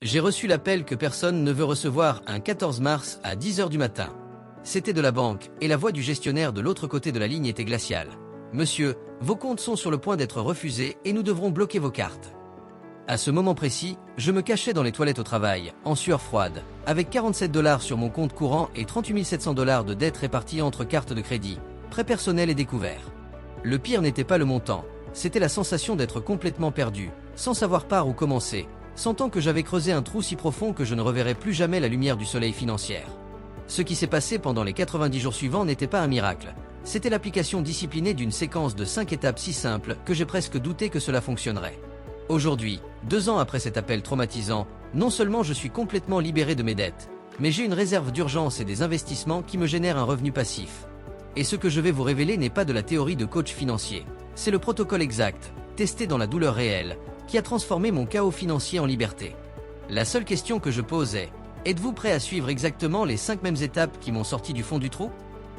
J'ai reçu l'appel que personne ne veut recevoir un 14 mars à 10 h du matin. C'était de la banque, et la voix du gestionnaire de l'autre côté de la ligne était glaciale. Monsieur, vos comptes sont sur le point d'être refusés et nous devrons bloquer vos cartes. À ce moment précis, je me cachais dans les toilettes au travail, en sueur froide, avec 47 $ sur mon compte courant et 38 700 $ de dettes réparties entre cartes de crédit, prêts personnels et découverts. Le pire n'était pas le montant, c'était la sensation d'être complètement perdu, sans savoir par où commencer, sentant que j'avais creusé un trou si profond que je ne reverrais plus jamais la lumière du soleil financier. Ce qui s'est passé pendant les 90 jours suivants n'était pas un miracle, c'était l'application disciplinée d'une séquence de 5 étapes si simples que j'ai presque douté que cela fonctionnerait. Aujourd'hui, 2 ans après cet appel traumatisant, non seulement je suis complètement libéré de mes dettes, mais j'ai une réserve d'urgence et des investissements qui me génèrent un revenu passif. Et ce que je vais vous révéler n'est pas de la théorie de coach financier, c'est le protocole exact, testé dans la douleur réelle, qui a transformé mon chaos financier en liberté. La seule question que je pose est, êtes-vous prêt à suivre exactement les 5 mêmes étapes qui m'ont sorti du fond du trou?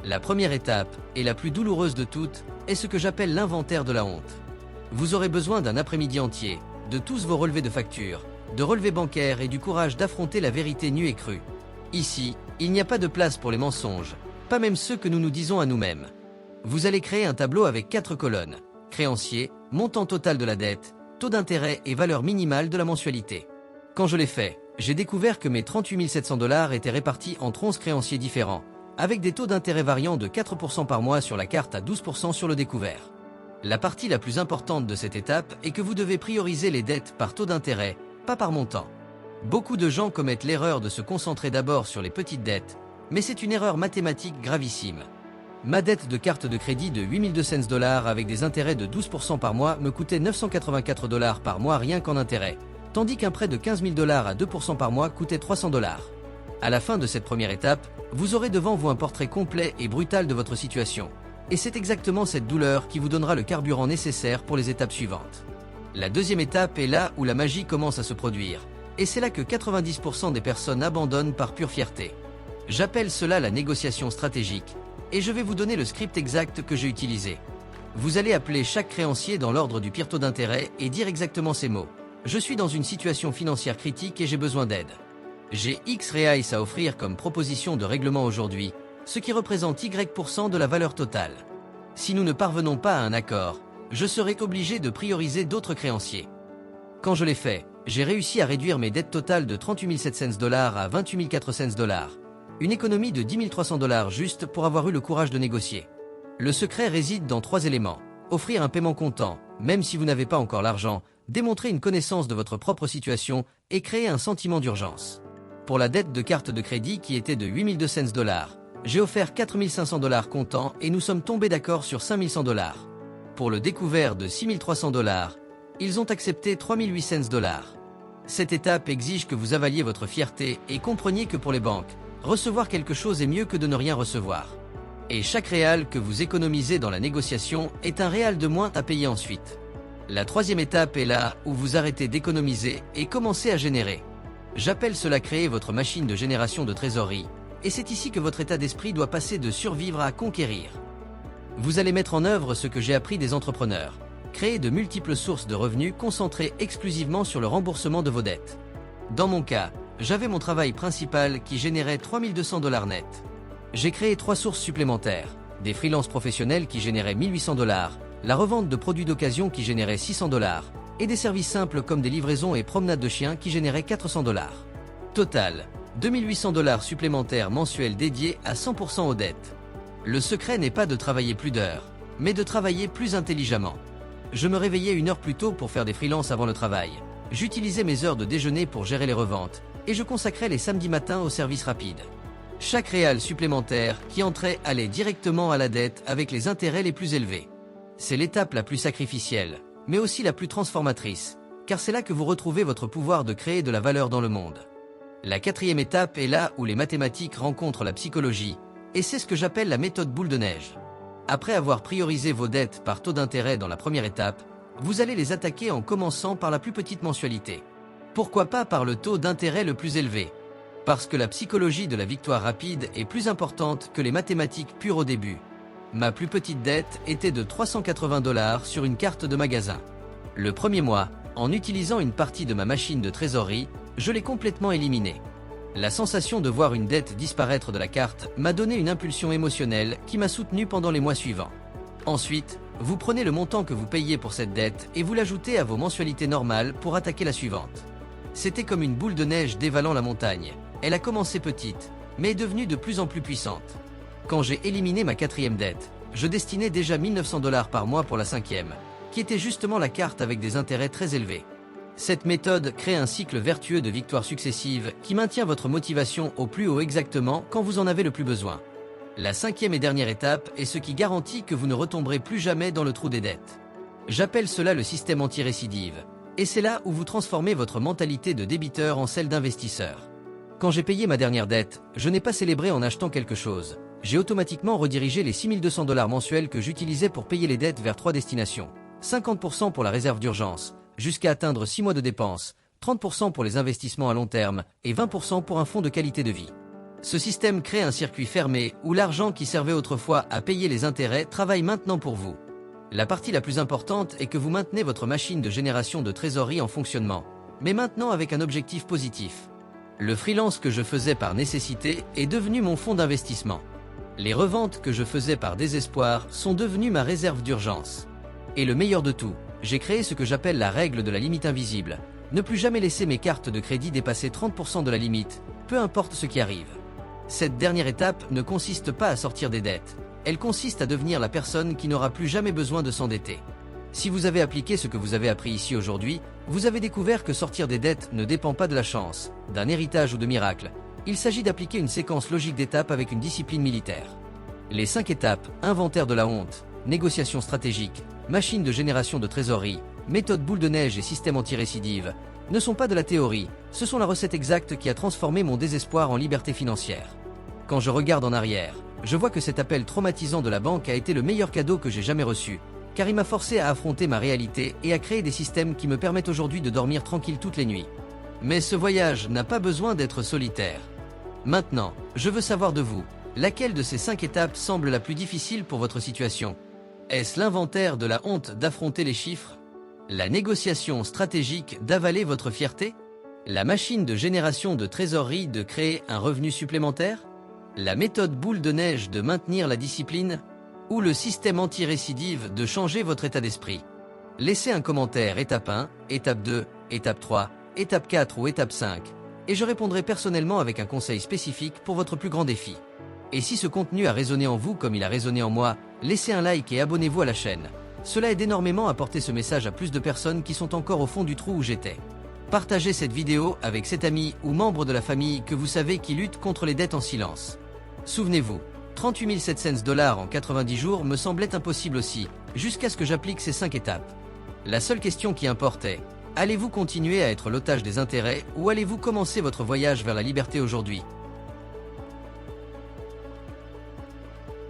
La première étape, et la plus douloureuse de toutes, est ce que j'appelle l'inventaire de la honte. Vous aurez besoin d'un après-midi entier, de tous vos relevés de factures, de relevés bancaires et du courage d'affronter la vérité nue et crue. Ici, il n'y a pas de place pour les mensonges, pas même ceux que nous nous disons à nous-mêmes. Vous allez créer un tableau avec 4 colonnes, créanciers, montant total de la dette, taux d'intérêt et valeur minimale de la mensualité. Quand je l'ai fait, j'ai découvert que mes 38 700 $ étaient répartis entre 11 créanciers différents, avec des taux d'intérêt variant de 4 % par mois sur la carte à 12 % sur le découvert. La partie la plus importante de cette étape est que vous devez prioriser les dettes par taux d'intérêt, pas par montant. Beaucoup de gens commettent l'erreur de se concentrer d'abord sur les petites dettes, mais c'est une erreur mathématique gravissime. Ma dette de carte de crédit de 8 200 $ avec des intérêts de 12 % par mois me coûtait 984 $ par mois rien qu'en intérêt, tandis qu'un prêt de 15 000 $ à 2 % par mois coûtait 300 $. À la fin de cette première étape, vous aurez devant vous un portrait complet et brutal de votre situation. Et c'est exactement cette douleur qui vous donnera le carburant nécessaire pour les étapes suivantes. La deuxième étape est là où la magie commence à se produire, et c'est là que 90 % des personnes abandonnent par pure fierté. J'appelle cela la négociation stratégique, et je vais vous donner le script exact que j'ai utilisé. Vous allez appeler chaque créancier dans l'ordre du pire taux d'intérêt et dire exactement ces mots. Je suis dans une situation financière critique et j'ai besoin d'aide. J'ai X reais à offrir comme proposition de règlement aujourd'hui, ce qui représente Y% de la valeur totale. Si nous ne parvenons pas à un accord, je serai obligé de prioriser d'autres créanciers. Quand je l'ai fait, j'ai réussi à réduire mes dettes totales de 38 700 $ à 28 400 $, une économie de 10 300 $ juste pour avoir eu le courage de négocier. Le secret réside dans 3 éléments. Offrir un paiement comptant, même si vous n'avez pas encore l'argent, démontrer une connaissance de votre propre situation et créer un sentiment d'urgence. Pour la dette de carte de crédit qui était de 8 200 $, j'ai offert 4 500 $ comptant et nous sommes tombés d'accord sur 5 100 $. Pour le découvert de 6 300 $, ils ont accepté 3 800 $. Cette étape exige que vous avaliez votre fierté et compreniez que pour les banques, recevoir quelque chose est mieux que de ne rien recevoir. Et chaque réal que vous économisez dans la négociation est un réal de moins à payer ensuite. La troisième étape est là où vous arrêtez d'économiser et commencez à générer. J'appelle cela créer votre machine de génération de trésorerie, et c'est ici que votre état d'esprit doit passer de survivre à conquérir. Vous allez mettre en œuvre ce que j'ai appris des entrepreneurs, créer de multiples sources de revenus concentrées exclusivement sur le remboursement de vos dettes. Dans mon cas, j'avais mon travail principal qui générait 3 200 $ net. J'ai créé 3 sources supplémentaires, des freelances professionnels qui généraient 1 800 $, la revente de produits d'occasion qui générait 600 $, et des services simples comme des livraisons et promenades de chiens qui généraient 400 $. Total, 2 800 $ supplémentaires mensuels dédiés à 100% aux dettes. Le secret n'est pas de travailler plus d'heures, mais de travailler plus intelligemment. Je me réveillais 1 heure plus tôt pour faire des freelances avant le travail. J'utilisais mes heures de déjeuner pour gérer les reventes, et je consacrais les samedis matins aux services rapides. Chaque réal supplémentaire qui entrait allait directement à la dette avec les intérêts les plus élevés. C'est l'étape la plus sacrificielle, mais aussi la plus transformatrice, car c'est là que vous retrouvez votre pouvoir de créer de la valeur dans le monde. La quatrième étape est là où les mathématiques rencontrent la psychologie, et c'est ce que j'appelle la méthode boule de neige. Après avoir priorisé vos dettes par taux d'intérêt dans la première étape, vous allez les attaquer en commençant par la plus petite mensualité. Pourquoi pas par le taux d'intérêt le plus élevé? Parce que la psychologie de la victoire rapide est plus importante que les mathématiques pures au début. Ma plus petite dette était de 380 $ sur une carte de magasin. Le premier mois, en utilisant une partie de ma machine de trésorerie, je l'ai complètement éliminée. La sensation de voir une dette disparaître de la carte m'a donné une impulsion émotionnelle qui m'a soutenu pendant les mois suivants. Ensuite, vous prenez le montant que vous payez pour cette dette et vous l'ajoutez à vos mensualités normales pour attaquer la suivante. C'était comme une boule de neige dévalant la montagne. Elle a commencé petite, mais est devenue de plus en plus puissante. Quand j'ai éliminé ma 4e dette, je destinais déjà 1 900 $ par mois pour la 5e, qui était justement la carte avec des intérêts très élevés. Cette méthode crée un cycle vertueux de victoires successives qui maintient votre motivation au plus haut exactement quand vous en avez le plus besoin. La 5e et dernière étape est ce qui garantit que vous ne retomberez plus jamais dans le trou des dettes. J'appelle cela le système anti-récidive, et c'est là où vous transformez votre mentalité de débiteur en celle d'investisseur. Quand j'ai payé ma dernière dette, je n'ai pas célébré en achetant quelque chose. J'ai automatiquement redirigé les 6 200 $ mensuels que j'utilisais pour payer les dettes vers 3 destinations. 50% pour la réserve d'urgence, jusqu'à atteindre 6 mois de dépenses, 30% pour les investissements à long terme et 20% pour un fonds de qualité de vie. Ce système crée un circuit fermé où l'argent qui servait autrefois à payer les intérêts travaille maintenant pour vous. La partie la plus importante est que vous maintenez votre machine de génération de trésorerie en fonctionnement, mais maintenant avec un objectif positif. Le freelance que je faisais par nécessité est devenu mon fonds d'investissement. Les reventes que je faisais par désespoir sont devenues ma réserve d'urgence. Et le meilleur de tout, j'ai créé ce que j'appelle la règle de la limite invisible. Ne plus jamais laisser mes cartes de crédit dépasser 30% de la limite, peu importe ce qui arrive. Cette dernière étape ne consiste pas à sortir des dettes. Elle consiste à devenir la personne qui n'aura plus jamais besoin de s'endetter. Si vous avez appliqué ce que vous avez appris ici aujourd'hui, vous avez découvert que sortir des dettes ne dépend pas de la chance, d'un héritage ou de miracle. Il s'agit d'appliquer une séquence logique d'étapes avec une discipline militaire. Les 5 étapes, inventaire de la honte, négociation stratégique, machine de génération de trésorerie, méthode boule de neige et système anti-récidive, ne sont pas de la théorie, ce sont la recette exacte qui a transformé mon désespoir en liberté financière. Quand je regarde en arrière, je vois que cet appel traumatisant de la banque a été le meilleur cadeau que j'ai jamais reçu, car il m'a forcé à affronter ma réalité et à créer des systèmes qui me permettent aujourd'hui de dormir tranquille toutes les nuits. Mais ce voyage n'a pas besoin d'être solitaire. Maintenant, je veux savoir de vous, laquelle de ces 5 étapes semble la plus difficile pour votre situation? Est-ce l'inventaire de la honte d'affronter les chiffres? La négociation stratégique d'avaler votre fierté? La machine de génération de trésorerie de créer un revenu supplémentaire? La méthode boule de neige de maintenir la discipline? Ou le système anti-récidive de changer votre état d'esprit? Laissez un commentaire étape 1, étape 2, étape 3, étape 4 ou étape 5, et je répondrai personnellement avec un conseil spécifique pour votre plus grand défi. Et si ce contenu a résonné en vous comme il a résonné en moi, laissez un like et abonnez-vous à la chaîne. Cela aide énormément à porter ce message à plus de personnes qui sont encore au fond du trou où j'étais. Partagez cette vidéo avec cet ami ou membre de la famille que vous savez qui lutte contre les dettes en silence. Souvenez-vous, 38 700 $ en 90 jours me semblait impossible aussi, jusqu'à ce que j'applique ces 5 étapes. La seule question qui importait, allez-vous continuer à être l'otage des intérêts ou allez-vous commencer votre voyage vers la liberté aujourd'hui?